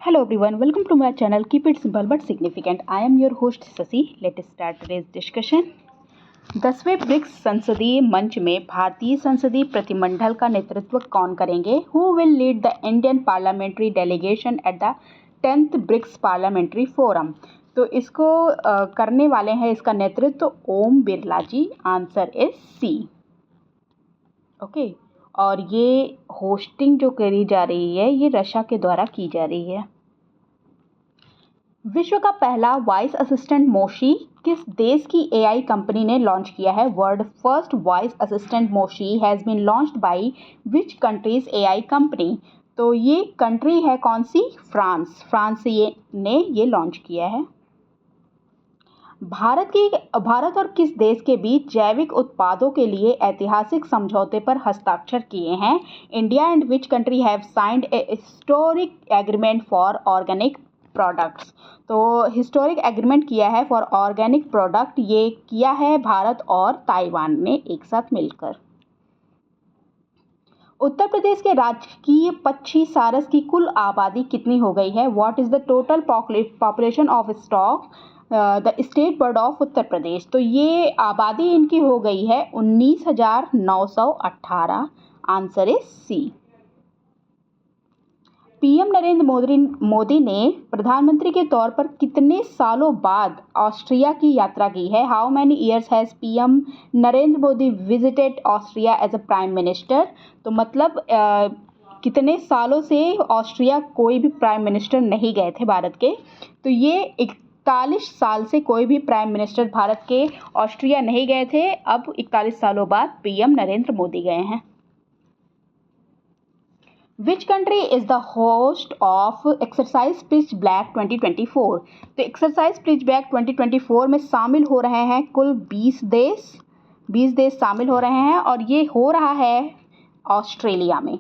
Hello everyone, welcome to my channel. Keep it simple but significant. I am your host Sasi. Let's start today's discussion. 10वें BRICS संसदीय मंच में भारतीय संसदीय प्रतिमंडल का नेतृत्व कौन करेंगे? Who will lead the Indian parliamentary delegation at the 10th BRICS parliamentary forum? तो इसको करने वाले हैं, इसका नेतृत्व Om Birla ji. Answer is C. Okay. और ये होस्टिंग जो करी जा रही है ये रशिया के द्वारा की जा रही है. विश्व का पहला वॉइस असिस्टेंट मोशी किस देश की एआई कंपनी ने लॉन्च किया है? World first voice assistant Moshi has been launched by which country's AI company? तो ये कंट्री है कौन सी? फ्रांस ने ये लॉन्च किया है. भारत और किस देश के बीच जैविक उत्पादों के लिए ऐतिहासिक समझौते पर हस्ताक्षर किए हैं? India and which country have signed A historic agreement for organic products? तो हिस्टोरिक एग्रीमेंट किया है फॉर ऑर्गेनिक प्रोडक्ट, ये किया है भारत और ताइवान ने एक साथ मिलकर. उत्तर प्रदेश के राजकीय पक्षी सारस की कुल आबादी कितनी हो गई है? What is the total population of stork the state bird of Uttar Pradesh? तो ये आबादी इनकी हो गई है 19,918. Answer is C. PM Narendra Modi ने प्रधानमंत्री के तौर पर कितने सालों बाद ऑस्ट्रिया की यात्रा की है? How many years has PM Narendra Modi visited Austria as a prime minister? तो मतलब कितने सालों से ऑस्ट्रिया कोई भी प्राइम मिनिस्टर नहीं गए थे भारत के. तो ये 41 साल से कोई भी प्राइम मिनिस्टर भारत के ऑस्ट्रिया नहीं गए थे. अब 41 सालों बाद पीएम नरेंद्र मोदी गए हैं. Which country is the host of Exercise Pitch Black 2024? तो Exercise Pitch Black 2024 में शामिल हो रहे हैं कुल 20 देश शामिल हो रहे हैं और ये हो रहा है ऑस्ट्रेलिया में.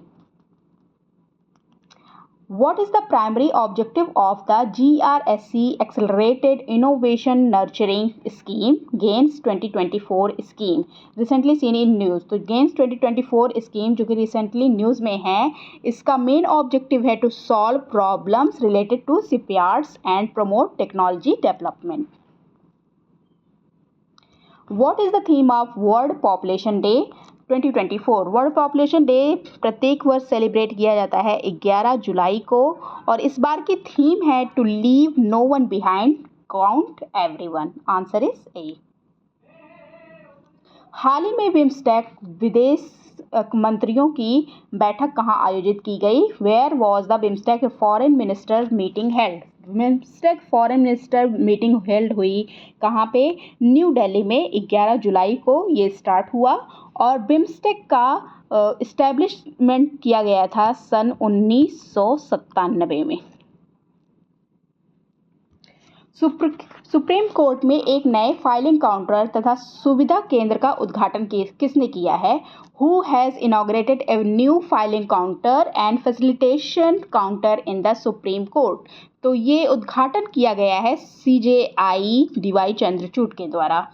What is the primary objective of the GRSC Accelerated Innovation Nurturing Scheme GAINS 2024 scheme recently seen in news? तो GAINS 2024 scheme जो कि recently news में है, इसका main objective है to solve problems related to shipyards and promote technology development. What is the theme of World Population Day 2024? World population day प्रत्येक वर्ष celebrate किया जाता है 11 जुलाई को और इस बार की थीम है to leave no one behind, count everyone. Answer is A. हाल ही में बिम्स्टेक विदेश मंत्रियों की बैठक कहाँ आयोजित की गई? Where was the BIMSTEC foreign minister meeting held? BIMSTEC foreign minister meeting held हुई कहाँ पे? न्यू दिल्ली में 11 जुलाई को ये स्टार्ट हुआ और बिम्स्टेक का इस्टेब्लिशमेंट किया गया था सन 1997 में. सुप्रीम कोर्ट में एक नए फाइलिंग काउंटर तथा सुविधा केंद्र का उद्घाटन किसने किया है? Who has inaugurated a new filing counter and facilitation counter in the Supreme Court? तो ये उद्घाटन किया गया है CJI DY चंद्रचूड़ के द्वारा.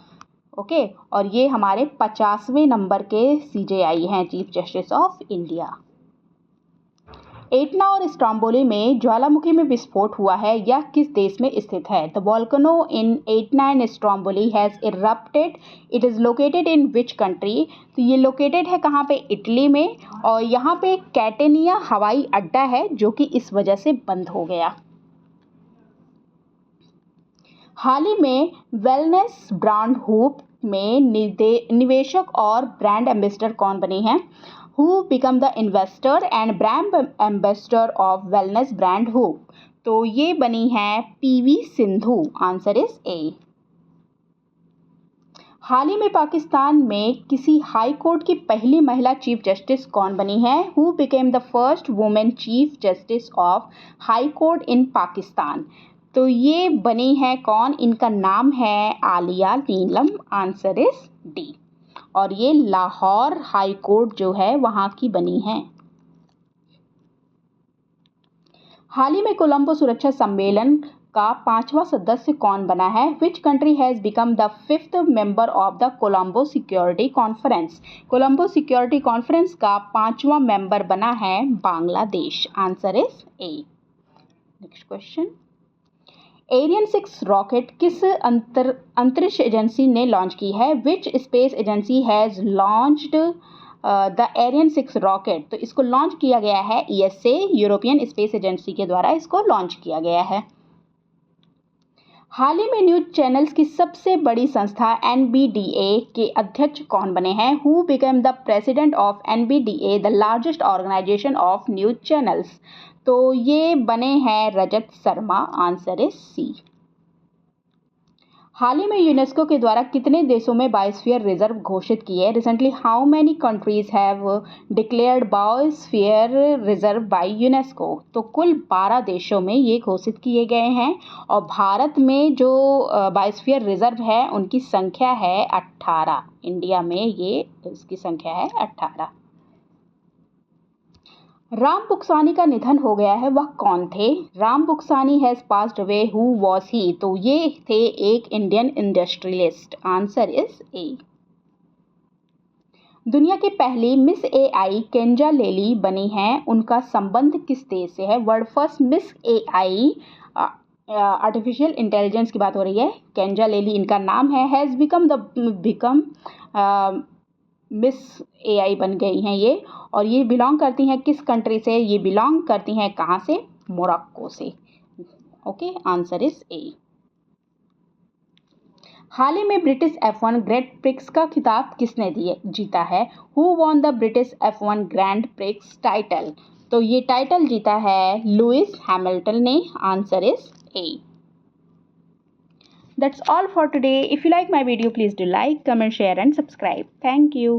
ओके. और ये हमारे 50वें नंबर के CJI हैं, chief justice of India. Etna और स्ट्रोम्बोली में ज्वालामुखी में विस्फोट हुआ है, यह किस देश में स्थित है? The volcano in Etna and Stromboli has erupted. It is located in which country? तो ये लोकेटेड है कहाँ पे? इटली में. और यहाँ पे कैटेनिया हवाई अड्डा है जो कि इस वजह से बंद हो गया. हाल ही में वेलनेस ब्रांड हूप में निवेशक और ब्रांड एम्बेसडर कौन बने हैं? Who become the investor and brand ambassador of wellness brand Hoop? तो ये बनी है PV Sindhu. Answer is A. हाल ही में पाकिस्तान में किसी हाई कोर्ट की पहली महिला चीफ जस्टिस कौन बनी है? Who became the first woman chief justice of high court in Pakistan? तो ये बनी है कौन? इनका नाम है Aaliya Neelum. Answer is D. और ये लाहौर हाई कोर्ट जो है वहाँ की बनी है. हाल ही में कोलंबो सुरक्षा सम्मेलन का 5वां सदस्य कौन बना है? Which country has become the 5th member of the Colombo security conference? Colombo security conference का 5वां मेंबर बना है Bangladesh. Answer is A. Next question, Ariane 6 rocket किस अंतरिक्ष एजेंसी ने लॉन्च की है? Which space agency has launched the Ariane 6 rocket? तो इसको लॉन्च किया गया है ईएसए, यूरोपियन स्पेस एजेंसी के द्वारा इसको लॉन्च किया गया है। हाल ही में न्यूज चैनल्स की सबसे बड़ी संस्था एनबीडीए के अध्यक्ष कौन बने हैं? Who became the president of NBDA, the largest organisation of news channels? तो ये बने हैं Rajat Sharma. Answer is C. हाल ही में यूनेस्को के द्वारा कितने देशों में बायोस्फीयर रिजर्व घोषित किए? Recently how many countries have declared biosphere reserve by UNESCO? तो कुल 12 देशों में ये घोषित किए गए हैं और भारत में जो बायोस्फीयर रिजर्व है उनकी संख्या है 18। इंडिया में ये इसकी संख्या है 18। राम पुक्सानी का निधन हो गया है, वह कौन थे? Ram Buxani has passed away, who was he? तो ये थे एक Indian industrialist. Answer is A. दुनिया की पहली मिस एआई केंजा लेली बनी हैं, उनका संबंध किस देश से है? World first miss AI artificial intelligence की बात हो रही है, केंजा लेली इनका नाम है। हैज़ बिकम मिस एआई बन गई हैं ये, और ये बिलोंग करती हैं किस कंट्री से? ये बिलोंग करती हैं कहाँ से? मोरक्को से। Okay, answer is A. हाल ही में ब्रिटिश F1 ग्रैंड प्रिक्स का खिताब किसने जीता है? Who won the British F1 grand prix title? तो ये टाइटल जीता है लुइस हैमिल्टन ने। Answer is A. That's all for today. If you like my video, please do like, comment, share and subscribe. Thank you.